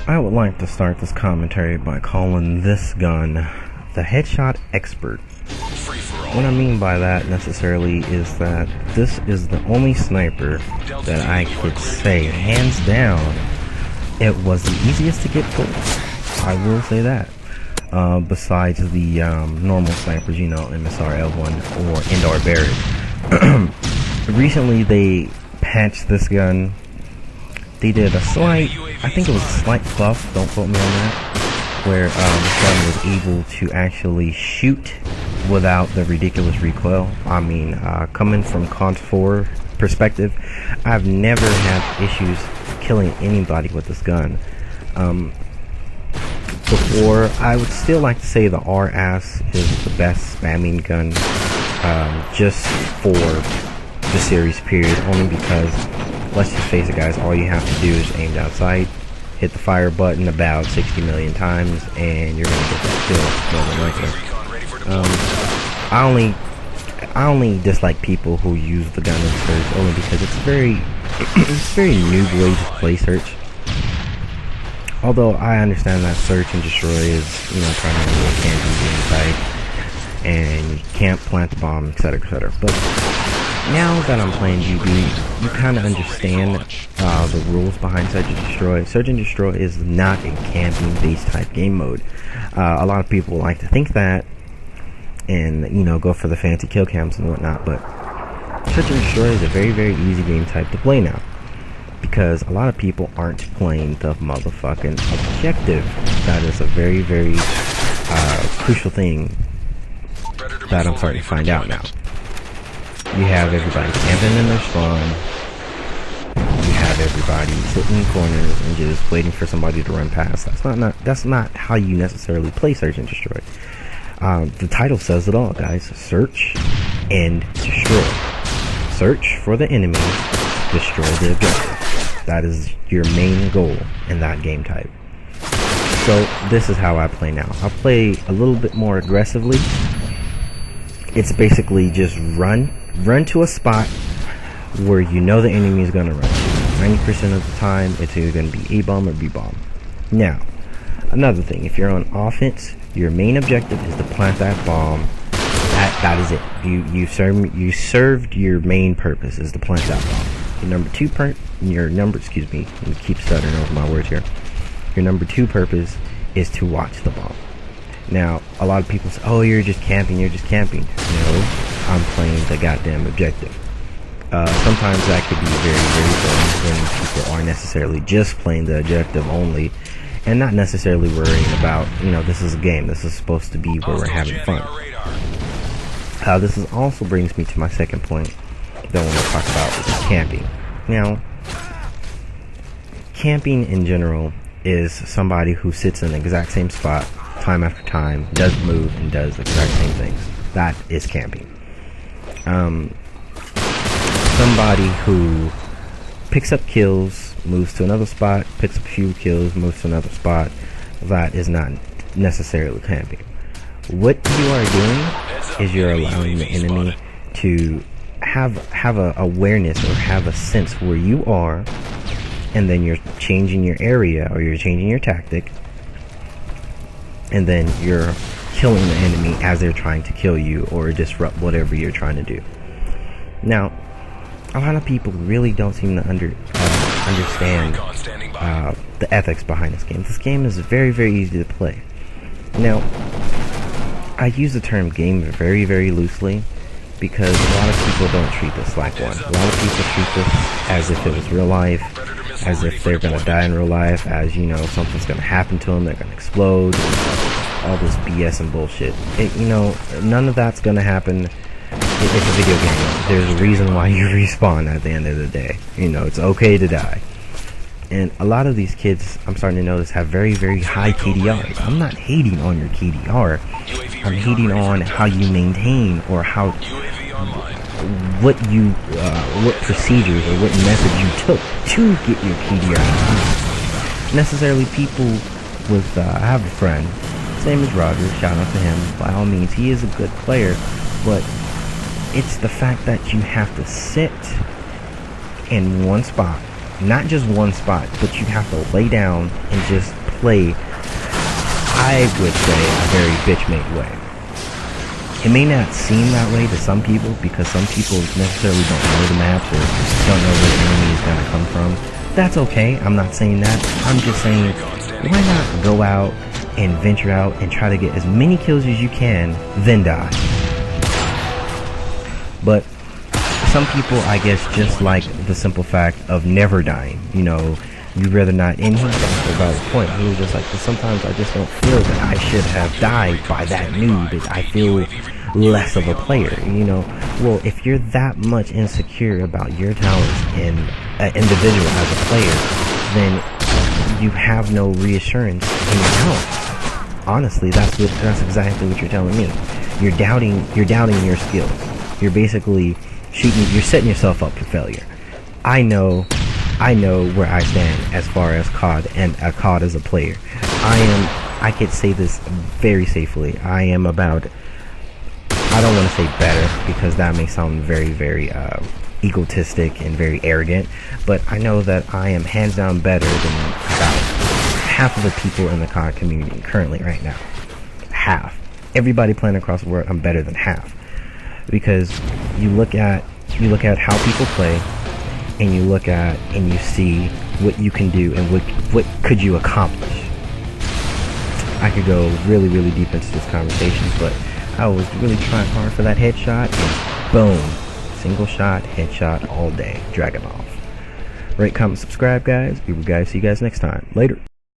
I would like to start this commentary by calling this gun the headshot expert. What I mean by that necessarily is that this is the only sniper that I could say, hands down, it was the easiest to get killed. I will say that. Besides the normal snipers, you know, MSR L1 or Indar Barrett. Recently they patched this gun. They did a slight, I think it was a slight buff, don't quote me on that, where this gun was able to actually shoot without the ridiculous recoil. I mean, coming from Cont 4 perspective, I've never had issues killing anybody with this gun. Before, I would still like to say the RS is the best spamming gun, just for the series period, only because, let's just face it guys, all you have to do is aim down sight, hit the fire button about 60 million times, and you're going to get that kill, more than likely. I only dislike people who use the gun in search, only because it's very noob way to play search. Although I understand that search and destroy is, you know, primarily a camping game type, and you can't plant the bomb, etc., etc. But now that I'm playing GB, you kind of understand the rules behind Search and Destroy. Search and Destroy is not a camping-based type game mode. A lot of people like to think that, and you know, go for the fancy kill cams and whatnot. But Search and Destroy is a very, very easy game type to play now, because a lot of people aren't playing the motherfucking objective. That is a very, very crucial thing that I'm starting to find out now. You have everybody camping in their spawn. You have everybody sitting in corners and just waiting for somebody to run past. That's not how you necessarily play Search and Destroy. The title says it all, guys. Search and destroy. Search for the enemy, destroy the objective. That is your main goal in that game type. So this is how I play now. I play a little bit more aggressively. It's basically just run to a spot where you know the enemy is going to run to. 90% of the time, it's either going to be A-bomb or B-bomb. Now, another thing, if you're on offense, your main objective is to plant that bomb. That is it. You served your main purpose, is to plant that bomb. Excuse me, let me keep stuttering over my words here. Your number 2 purpose is to watch the bomb. Now, a lot of people say, oh, you're just camping. No, I'm playing the goddamn objective. Sometimes that could be very, very fun when people are necessarily just playing the objective only, and not necessarily worrying about, you know, this is a game. This is supposed to be where we're having fun. This also brings me to my second point that I want to talk about, which is camping. Now, camping in general is somebody who sits in the exact same spot time after time, doesn't move, and does the exact same things. That is camping. Somebody who picks up kills, moves to another spot, picks up a few kills, moves to another spot, that is not necessarily camping. What you are doing is you're allowing the enemy to have a awareness or have a sense where you are, and then you're changing your area or you're changing your tactic, and then you're killing the enemy as they're trying to kill you or disrupt whatever you're trying to do. Now, a lot of people really don't seem to understand the ethics behind this game. This game is very, very easy to play. Now, I use the term game very, very loosely, because a lot of people don't treat this like one. A lot of people treat this as if it was real life, as if they're going to die in real life, as, you know, something's going to happen to them, they're going to explode, all this BS and bullshit. You know, none of that's going to happen. It's a video game. There's a reason why you respawn at the end of the day. You know, it's okay to die. And a lot of these kids, I'm starting to notice, have very, very high KDRs. I'm not hating on your KDR. I'm hating on how you maintain, or how what procedures or what method you took to get your KDR. Necessarily people with, I have a friend, same as Roger, shout out to him, by all means, he is a good player, but it's the fact that you have to sit in one spot not just one spot, but you have to lay down and just play, I would say, a very bitch-made way. It may not seem that way to some people, because some people necessarily don't know the maps or don't know where the enemy is going to come from. That's okay, I'm not saying that. I'm just saying, why not go out and venture out and try to get as many kills as you can, then die. But some people, I guess, just like the simple fact of never dying. You know, you'd rather not. And he got to about the point. He was just like, well, sometimes I just don't feel that I should have died by that noob. I feel less of a player, you know. Well, if you're that much insecure about your talents in an individual as a player, then you have no reassurance in your talents. Honestly, that's exactly what you're telling me. You're doubting your skills. You're basically you're setting yourself up for failure. I know where I stand as far as COD and COD as a player. I could say this very safely. I am about, I don't want to say better, because that may sound very, very egotistic and very arrogant, but I know that I am hands down better than about half of the people in the COD community currently right now. Half. Everybody playing across the world, I'm better than half. Because you look at how people play, and you look at and you see what you can do and what could you accomplish. I could go really, really deep into this conversation, but I was really trying hard for that headshot, and boom, single shot, headshot all day. Dragonov. Rate, comment, subscribe, guys. UuberguyHD. See you guys next time. Later.